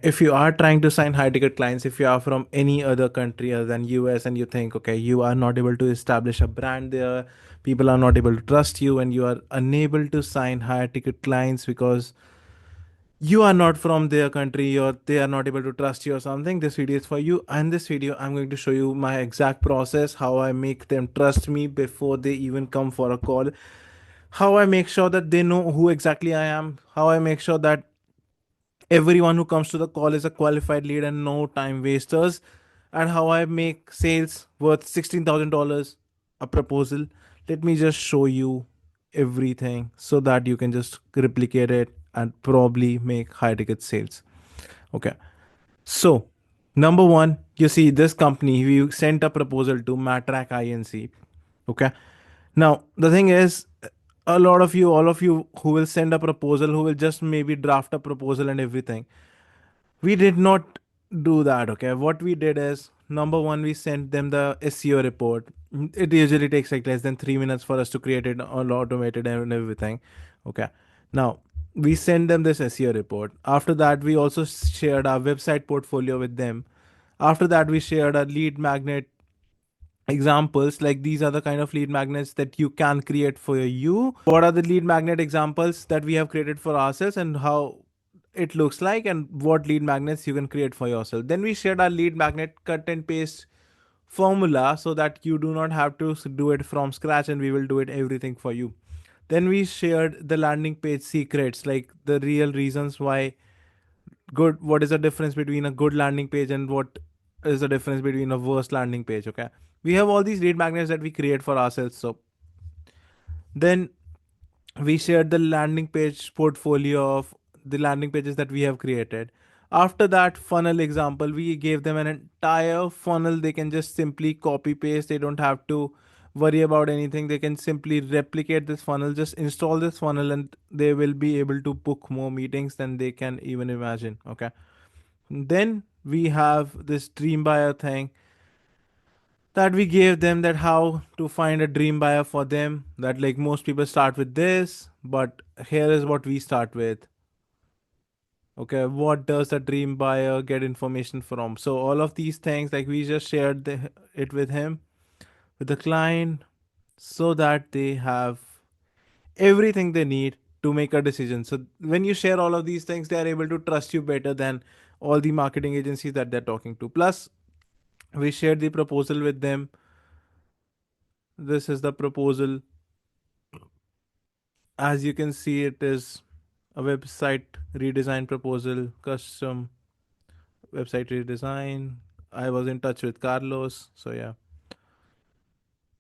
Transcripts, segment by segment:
If you are trying to sign high ticket clients, if you are from any other country other than US and you think, okay, you are not able to establish a brand there, people are not able to trust you, and you are unable to sign high ticket clients because you are not from their country or they are not able to trust you or something, this video is for you. And this video, I'm going to show you my exact process, how I make them trust me before they even come for a call, how I make sure that they know who exactly I am, how I make sure that everyone who comes to the call is a qualified lead and no time wasters, and how I make sales worth $16,000 a proposal. Let me just show you everything so that you can just replicate it and probably make high ticket sales. Okay. So, number one, you see this company, we sent a proposal to Matrack Inc. Okay. Now, the thing is, a lot of you, all of you who will send a proposal, who will just maybe draft a proposal and everything, we did not do that. Okay, what we did is, number one, we sent them the SEO report. It usually takes like less than 3 minutes for us to create it all automated and everything. Okay, now we send them this SEO report. After that, we also shared our website portfolio with them. After that, we shared a lead magnet examples, like these are the kind of lead magnets that you can create for you. What are the lead magnet examples that we have created for ourselves and how it looks like, and what lead magnets you can create for yourself. Then we shared our lead magnet cut and paste formula so that you do not have to do it from scratch, and we will do it everything for you. Then we shared the landing page secrets, like the real reasons why good, what is the difference between a good landing page and what is the difference between a worst landing page. Okay, we have all these lead magnets that we create for ourselves. So then we shared the landing page portfolio of the landing pages that we have created. After that funnel example, we gave them an entire funnel. They can just simply copy paste, they don't have to worry about anything. They can simply replicate this funnel, just install this funnel, and they will be able to book more meetings than they can even imagine. Okay, then we have this dream buyer thing that we gave them, that how to find a dream buyer for them, that like most people start with this, but here is what we start with. Okay, what does a dream buyer get information from? So all of these things, like we just shared it with him, with the client, so that they have everything they need to make a decision. So when you share all of these things, they are able to trust you better than all the marketing agencies that they're talking to. Plus, we shared the proposal with them. This is the proposal. As you can see, it is a website redesign proposal, custom website redesign. I was in touch with Carlos. So yeah.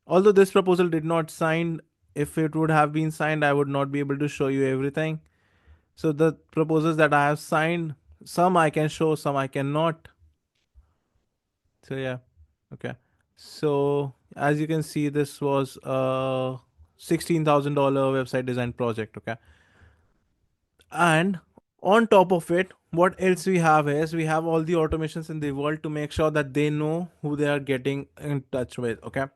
Although this proposal did not sign, if it would have been signed, I would not be able to show you everything. So the proposals that I have signed, some I can show, some I cannot. So yeah. Okay. So as you can see, this was a $16,000 website design project. Okay. And on top of it, what else we have is, we have all the automations in the world to make sure that they know who they are getting in touch with. Okay,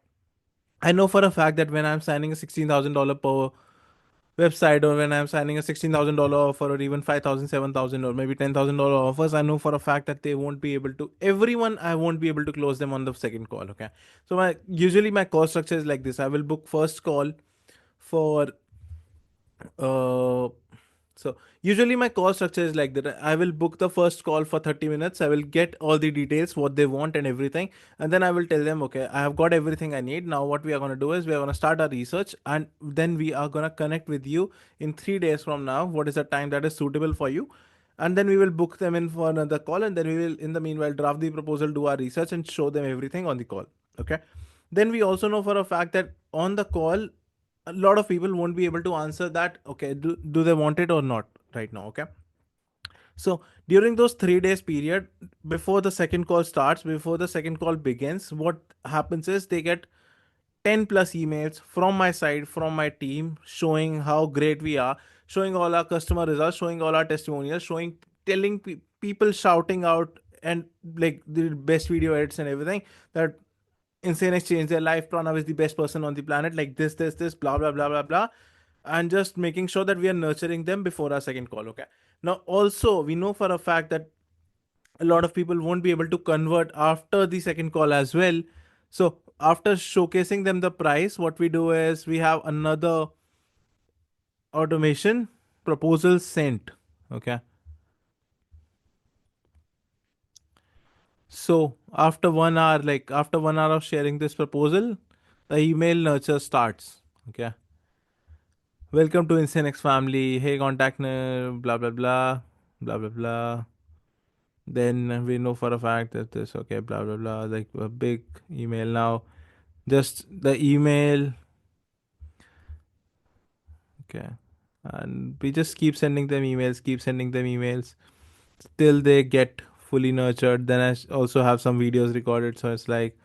I know for a fact that when I'm signing a $16,000 per website, or when I'm signing a $16,000 offer, or even 5,000, 7,000, or maybe $10,000 offers, I know for a fact that they won't be able to, everyone, I won't be able to close them on the second call. Okay, so my usually my cost structure is like this. I will book first call for uh so usually my call structure is like that. I will book the first call for 30 minutes. I will get all the details, what they want and everything. And then I will tell them, okay, I have got everything I need. Now what we are going to do is, we are going to start our research, and then we are going to connect with you in 3 days from now. What is the time that is suitable for you? And then we will book them in for another call. And then we will, in the meanwhile, draft the proposal, do our research, and show them everything on the call. Okay. Then we also know for a fact that on the call, a lot of people won't be able to answer that, okay, do they want it or not right now. Okay, so during those 3 days period, before the second call starts, before the second call begins, what happens is, they get 10 plus emails from my side, from my team, showing how great we are, showing all our customer results, showing all our testimonials, showing, telling people, shouting out, and like the best video edits and everything, that Insane has changed their life. Pranav is the best person on the planet. Like this, blah, blah, blah, blah, blah. And just making sure that we are nurturing them before our second call. Okay. Now, also, we know for a fact that a lot of people won't be able to convert after the second call as well. So after showcasing them the price, what we do is we have another automation, proposal sent. Okay. So after 1 hour of sharing this proposal, the email nurture starts. Okay. Welcome to InsaneX family. Hey, contact blah blah blah blah blah blah. Then we know for a fact that this okay blah blah blah, like a big email now. Just the email. Okay. And we just keep sending them emails, keep sending them emails till they get fully nurtured. Then also have some videos recorded, so it's like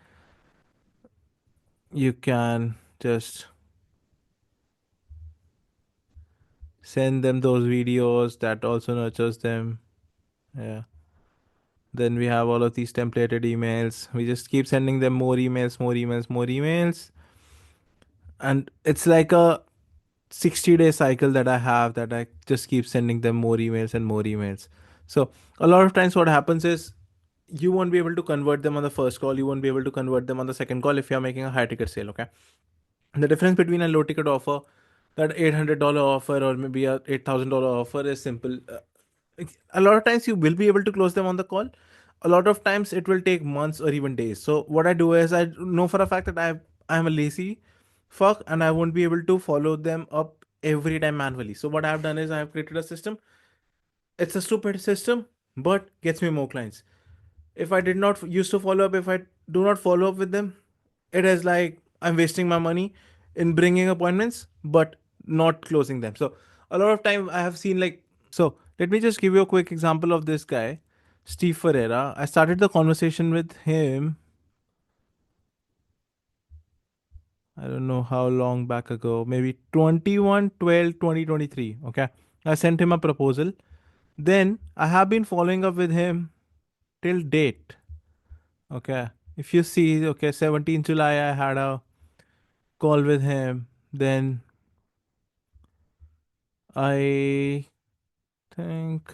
you can just send them those videos that also nurtures them. Yeah. Then we have all of these templated emails. We just keep sending them more emails, more emails, more emails. And it's like a 60-day cycle that I have, that I just keep sending them more emails and more emails. So a lot of times what happens is you won't be able to convert them on the first call. You won't be able to convert them on the second call if you're making a high ticket sale. Okay. The difference between a low ticket offer, that $800 offer, or maybe a $8,000 offer is simple. A lot of times you will be able to close them on the call. A lot of times it will take months or even days. So what I do is I know for a fact that I'm a lazy fuck and I won't be able to follow them up every time manually. So what I've done is I have created a system. It's a stupid system, but gets me more clients. If I did not used to follow up, if I do not follow up with them, it is like I'm wasting my money in bringing appointments, but not closing them. So a lot of time I have seen like, so let me just give you a quick example of this guy, Steve Ferreira. I started the conversation with him. I don't know how long back ago, maybe 21/12/2023. Okay. I sent him a proposal. Then I have been following up with him till date. Okay. If you see, okay, 17th July, I had a call with him. Then I think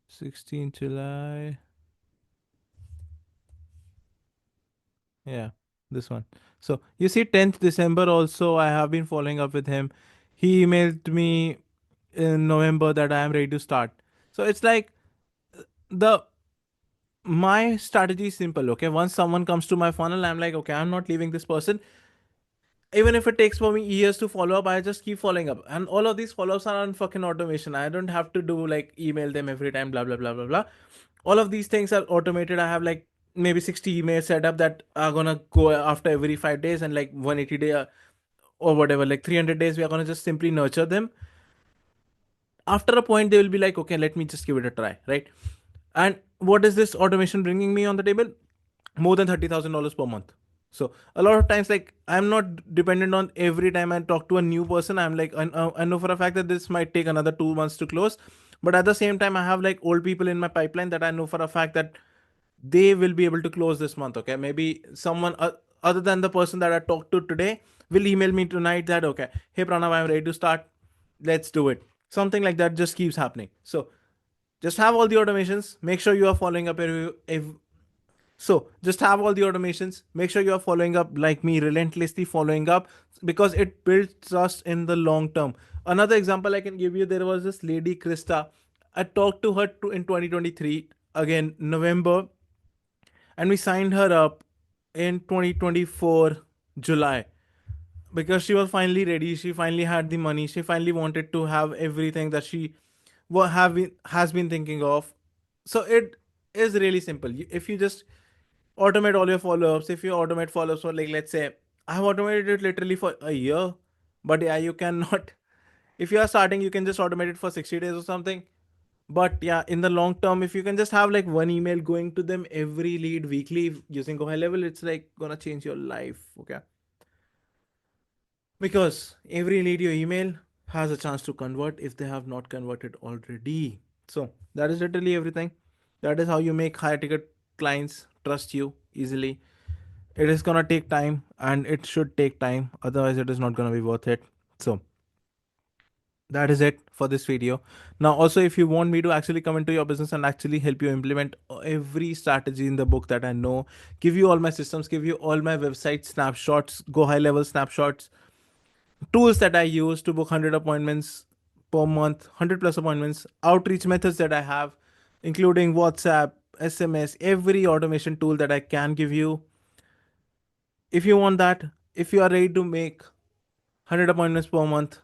16th July. Yeah, this one. So you see, 10th December also, I have been following up with him. He emailed me in November that I am ready to start. So it's like the my strategy is simple. Okay, once someone comes to my funnel, I'm like, okay, I'm not leaving this person. Even if it takes for me years to follow up, I just keep following up. And all of these follow-ups are on fucking automation. I don't have to do like email them every time, blah blah blah blah blah. All of these things are automated. I have like maybe 60 emails set up that are gonna go after every 5 days, and like 180 day or whatever, like 300 days, we are gonna just simply nurture them. After a point, they will be like, okay, let me just give it a try, right? And what is this automation bringing me on the table? More than $30,000 per month. So a lot of times, like I'm not dependent on every time I talk to a new person. I'm like, I know for a fact that this might take another 2 months to close, but at the same time, I have like old people in my pipeline that I know for a fact that they will be able to close this month. Okay, maybe someone other than the person that I talked to today will email me tonight that okay, hey Pranav, I'm ready to start. Let's do it. Something like that just keeps happening. So just have all the automations. Make sure you are following up so just have all the automations. Make sure you are following up like me, relentlessly following up, because it builds trust in the long term. Another example I can give you, there was this lady, Krista. I talked to her in 2023, again, November, and we signed her up in 2024, July, because she was finally ready. She finally had the money. She finally wanted to have everything that she has been thinking of. So it is really simple. If you just automate all your follow-ups, if you automate follow-ups for like, let's say I have automated it literally for a year, but yeah, you cannot. If you are starting, you can just automate it for 60 days or something. But yeah, in the long term, if you can just have like one email going to them every lead weekly using Go High Level, it's like gonna change your life. Okay, because every lead you email has a chance to convert if they have not converted already. So that is literally everything. That is how you make high ticket clients trust you easily. It is gonna take time, and it should take time, otherwise it is not gonna be worth it. So That is it for this video. Now also, if you want me to actually come into your business and actually help you implement every strategy in the book that I know, give you all my systems, give you all my website snapshots, go high level snapshots, tools that I use to book 100 appointments per month, 100 plus appointments, outreach methods that I have, including WhatsApp, SMS, every automation tool that I can give you. If you want that, if you are ready to make 100 appointments per month,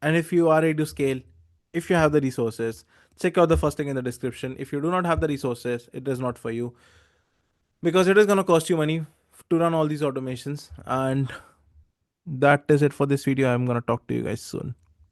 and if you are ready to scale, if you have the resources, check out the first link in the description. If you do not have the resources, it is not for you, because it is going to cost you money to run all these automations. And that is it for this video. I'm going to talk to you guys soon.